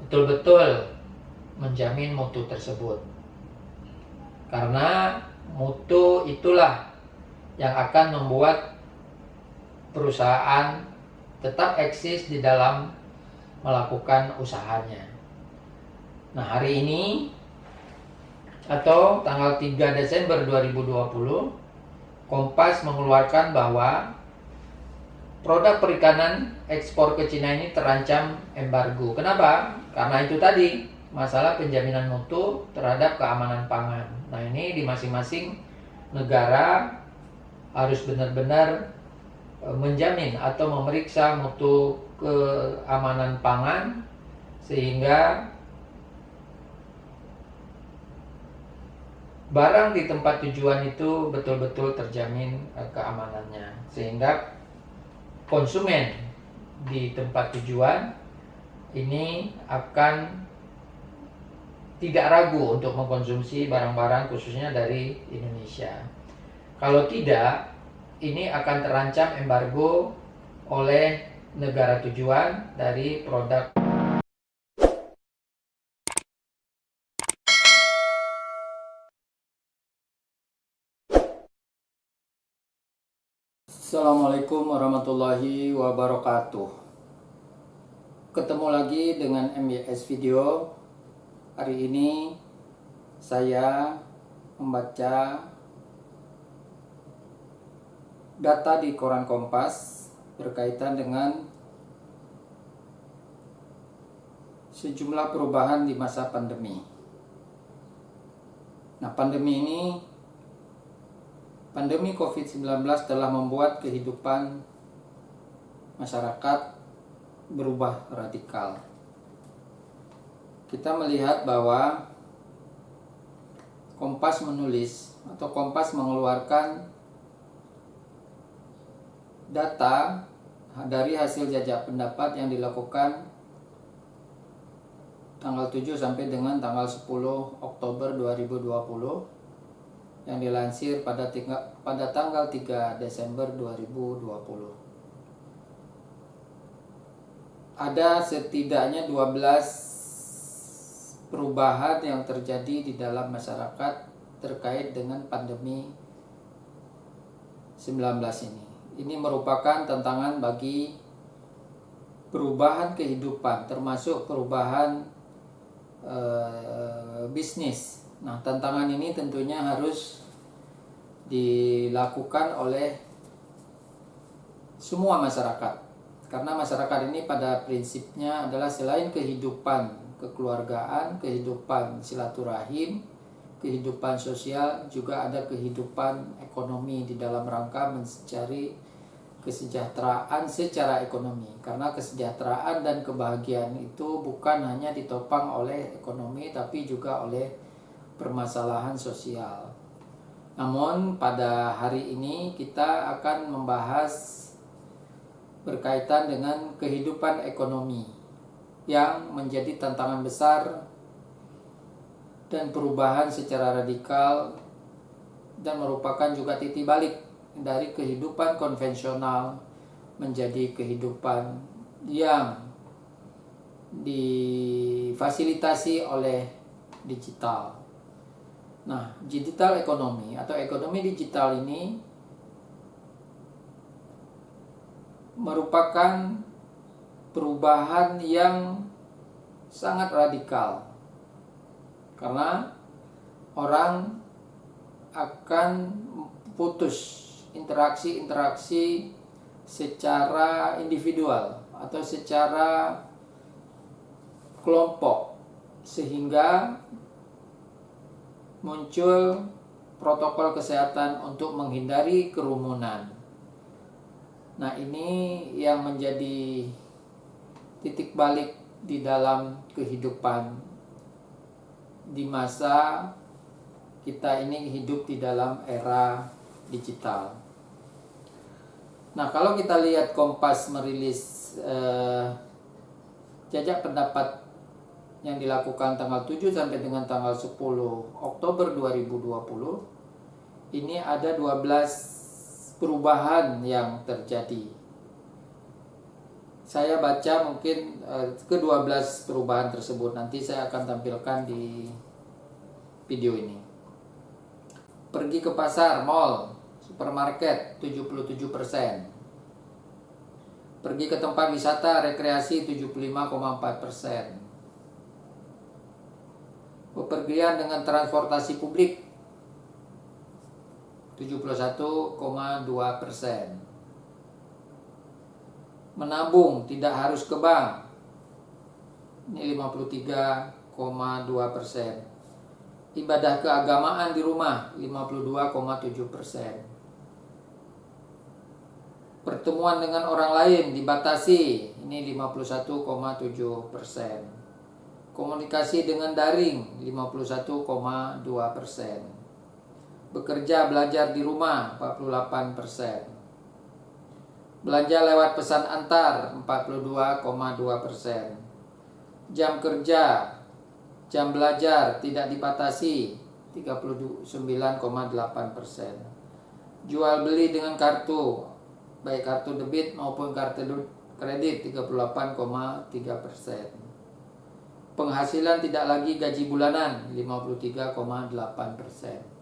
betul-betul menjamin mutu tersebut. Karena mutu itulah yang akan membuat perusahaan tetap eksis di dalam melakukan usahanya. Nah, hari ini atau tanggal 3 Desember 2020, Kompas mengeluarkan bahwa produk perikanan ekspor ke Cina ini terancam embargo. Kenapa? Karena itu tadi, masalah penjaminan mutu terhadap keamanan pangan. Nah, ini di masing-masing negara harus benar-benar menjamin atau memeriksa mutu keamanan pangan sehingga barang di tempat tujuan itu betul-betul terjamin keamanannya, sehingga konsumen di tempat tujuan ini akan tidak ragu untuk mengkonsumsi barang-barang khususnya dari Indonesia. Kalau tidak, ini akan terancam embargo oleh negara tujuan dari produk. Assalamualaikum warahmatullahi wabarakatuh. Ketemu lagi dengan MYS Video. Hari ini saya membaca data di koran Kompas berkaitan dengan sejumlah perubahan di masa pandemi. Nah, pandemi COVID-19 telah membuat kehidupan masyarakat berubah radikal. Kita melihat bahwa Kompas mengeluarkan data dari hasil jajak pendapat yang dilakukan tanggal 7 sampai dengan tanggal 10 Oktober 2020 yang dilansir pada tanggal 3 Desember 2020. Ada setidaknya 12 perubahan yang terjadi di dalam masyarakat terkait dengan pandemi 19 ini. Ini merupakan tantangan bagi perubahan kehidupan, termasuk perubahan bisnis. Nah, tantangan ini tentunya harus dilakukan oleh semua masyarakat. Karena masyarakat ini pada prinsipnya adalah selain kehidupan kekeluargaan, kehidupan silaturahim, kehidupan sosial, juga ada kehidupan ekonomi di dalam rangka mencari kesejahteraan secara ekonomi. Karena kesejahteraan dan kebahagiaan itu bukan hanya ditopang oleh ekonomi, tapi juga oleh permasalahan sosial. Namun pada hari ini kita akan membahas berkaitan dengan kehidupan ekonomi yang menjadi tantangan besar dan perubahan secara radikal, dan merupakan juga titik balik dari kehidupan konvensional menjadi kehidupan yang difasilitasi oleh digital. Nah, digital ekonomi atau ekonomi digital ini merupakan perubahan yang sangat radikal, karena orang akan putus interaksi secara individual atau secara kelompok, sehingga muncul protokol kesehatan untuk menghindari kerumunan. Nah, ini yang menjadi titik balik di dalam kehidupan di masa kita ini hidup di dalam era digital. Nah, kalau kita lihat Kompas merilis jajak pendapat yang dilakukan tanggal 7 sampai dengan tanggal 10 Oktober 2020, ini ada 12 perubahan yang terjadi. saya baca mungkin ke-12 perubahan tersebut. Nanti saya akan tampilkan di video ini. Pergi ke pasar, mall, supermarket 77%. Pergi ke tempat wisata, rekreasi 75,4%. Bepergian dengan transportasi publik 71,2%. Menabung tidak harus ke bank, ini 53,2%. Ibadah keagamaan di rumah 52,7%. Pertemuan dengan orang lain dibatasi, ini 51,7%. Komunikasi dengan daring 51,2%. Bekerja belajar di rumah 48%. Belanja lewat pesan antar 42,2%. Jam kerja, jam belajar tidak dibatasi 39,8%. Jual beli dengan kartu, baik kartu debit maupun kartu kredit 38,3%. Penghasilan tidak lagi gaji bulanan 53,8%.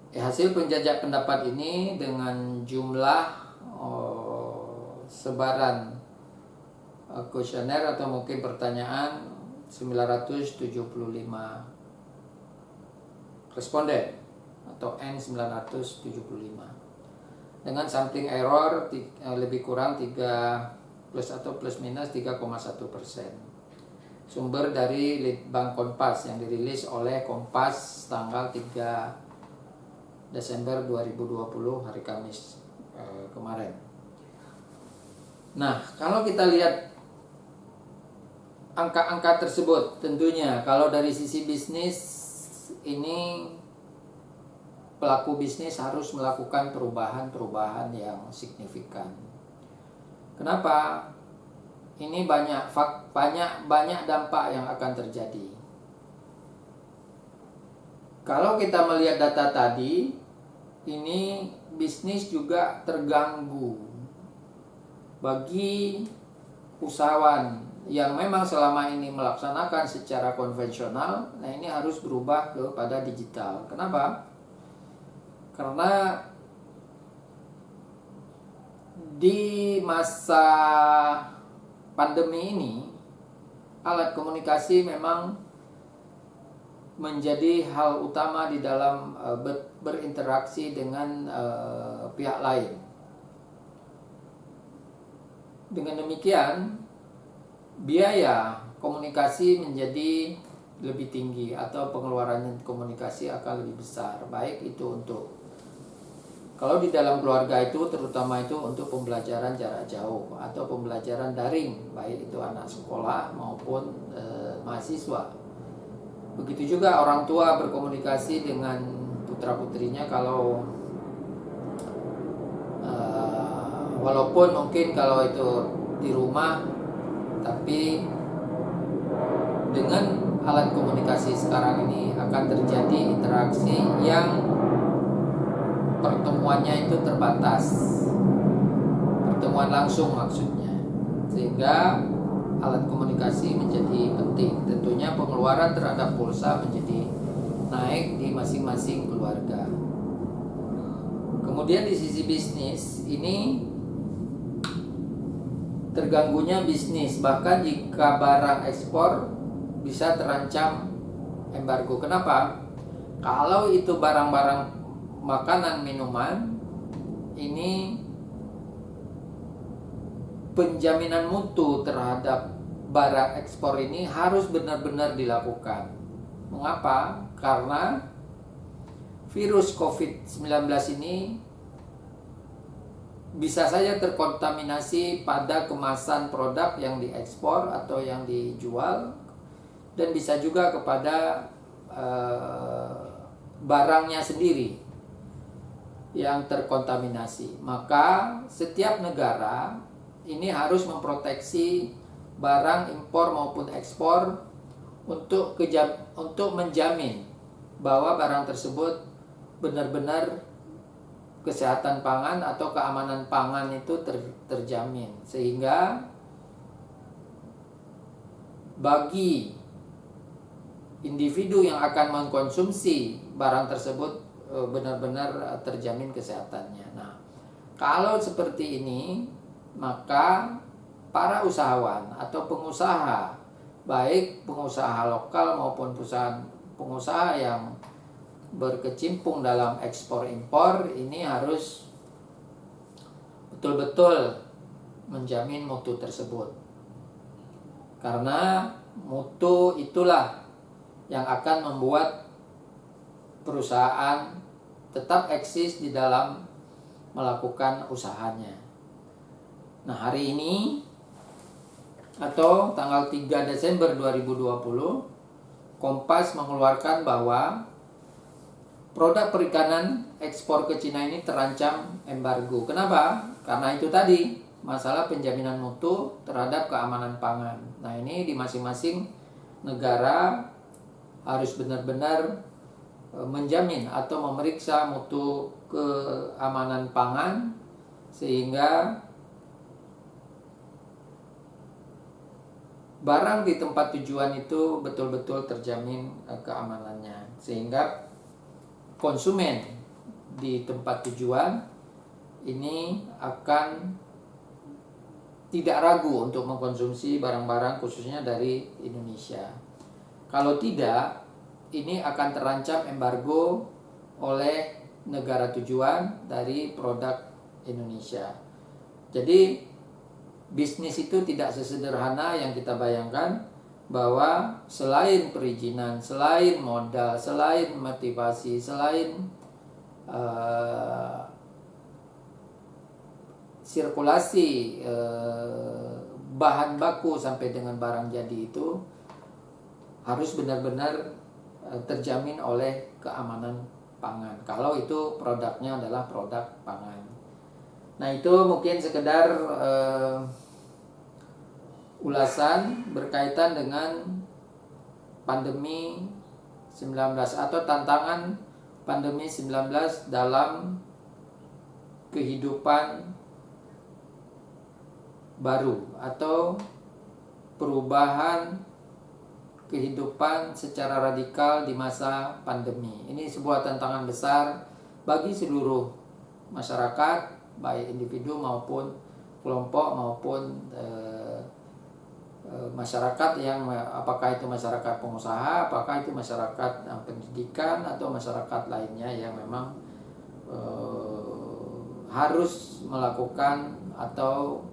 Hasil penjajak pendapat ini dengan jumlah sebaran kuesioner atau mungkin pertanyaan 975 responden atau N975 dengan sampling error lebih kurang 3 plus atau plus minus 3,1%. Sumber dari Litbang Kompas yang dirilis oleh Kompas tanggal 3 Desember 2020 hari Kamis kemarin. Nah, kalau kita lihat angka-angka tersebut, tentunya kalau dari sisi bisnis ini pelaku bisnis harus melakukan perubahan-perubahan yang signifikan. Kenapa? Ini banyak dampak yang akan terjadi. Kalau kita melihat data tadi, ini bisnis juga terganggu. Bagi usahawan yang memang selama ini melaksanakan secara konvensional, nah ini harus berubah kepada digital. Kenapa? Karena di masa pandemi ini, alat komunikasi memang menjadi hal utama di dalam berinteraksi dengan pihak lain. Dengan demikian, biaya komunikasi menjadi lebih tinggi atau pengeluaran komunikasi akan lebih besar. Baik itu untuk, kalau di dalam keluarga itu terutama itu untuk pembelajaran jarak jauh atau pembelajaran daring, baik itu anak sekolah maupun mahasiswa. Begitu juga orang tua berkomunikasi dengan putra-putrinya kalau walaupun mungkin kalau itu di rumah, tapi dengan alat komunikasi sekarang ini akan terjadi interaksi yang pertemuannya itu terbatas, pertemuan langsung maksudnya, sehingga alat komunikasi menjadi penting. Tentunya pengeluaran terhadap pulsa menjadi naik di masing-masing keluarga. Kemudian di sisi bisnis ini terganggunya bisnis, bahkan jika barang ekspor bisa terancam embargo. Kenapa? Kalau itu barang-barang makanan minuman, ini penjaminan mutu terhadap barang ekspor ini harus benar-benar dilakukan. Mengapa? Karena virus COVID-19 ini bisa saja terkontaminasi pada kemasan produk yang diekspor atau yang dijual, dan bisa juga kepada barangnya sendiri yang terkontaminasi. Maka setiap negara ini harus memproteksi barang impor maupun ekspor untuk menjamin bahwa barang tersebut benar-benar kesehatan pangan atau keamanan pangan itu terjamin, sehingga bagi individu yang akan mengkonsumsi barang tersebut benar-benar terjamin kesehatannya. Nah, kalau seperti ini, maka para usahawan atau pengusaha, baik pengusaha lokal maupun pengusaha yang berkecimpung dalam ekspor impor, ini harus betul-betul menjamin mutu tersebut. Karena mutu itulah yang akan membuat perusahaan tetap eksis di dalam melakukan usahanya. Nah, hari ini atau tanggal 3 Desember 2020, Kompas mengeluarkan bahwa produk perikanan ekspor ke Cina ini terancam embargo. Kenapa? Karena itu tadi, masalah penjaminan mutu terhadap keamanan pangan. Nah, ini di masing-masing negara harus benar-benar menjamin atau memeriksa mutu keamanan pangan, sehingga barang di tempat tujuan itu betul-betul terjamin keamanannya, sehingga konsumen di tempat tujuan ini akan tidak ragu untuk mengkonsumsi barang-barang khususnya dari Indonesia. Kalau tidak, ini akan terancam embargo oleh negara tujuan dari produk Indonesia. Jadi bisnis itu tidak sesederhana yang kita bayangkan, bahwa selain perizinan, selain modal, selain motivasi, selain sirkulasi bahan baku sampai dengan barang jadi itu harus benar-benar terjamin oleh keamanan pangan, kalau itu produknya adalah produk pangan. Nah, itu mungkin sekedar ulasan berkaitan dengan pandemi 19 atau tantangan pandemi 19 dalam kehidupan baru atau perubahan kehidupan secara radikal di masa pandemi. Ini sebuah tantangan besar bagi seluruh masyarakat, baik individu maupun kelompok maupun masyarakat yang apakah itu masyarakat pengusaha, apakah itu masyarakat pendidikan atau masyarakat lainnya yang memang harus melakukan atau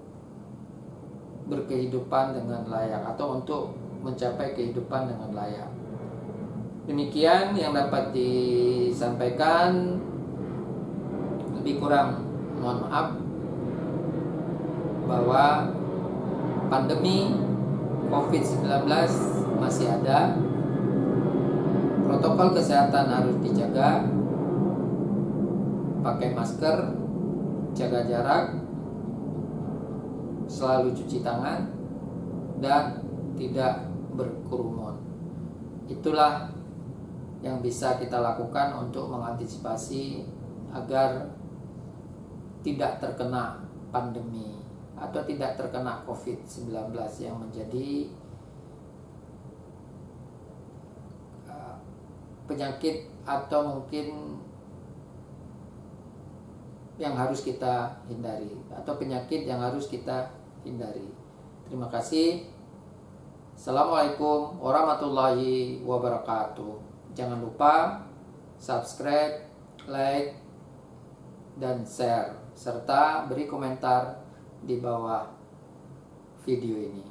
berkehidupan dengan layak atau untuk mencapai kehidupan dengan layak. Demikian yang dapat disampaikan, lebih kurang mohon maaf, bahwa pandemi COVID-19 masih ada, protokol kesehatan harus dijaga, pakai masker, jaga jarak, selalu cuci tangan, dan tidak berkerumun. Itulah yang bisa kita lakukan untuk mengantisipasi agar tidak terkena pandemi atau tidak terkena COVID-19 yang menjadi penyakit atau mungkin yang harus kita hindari, atau penyakit yang harus kita hindari. Terima kasih. Assalamualaikum warahmatullahi wabarakatuh. Jangan lupa subscribe, like, dan share, serta beri komentar di bawah video ini.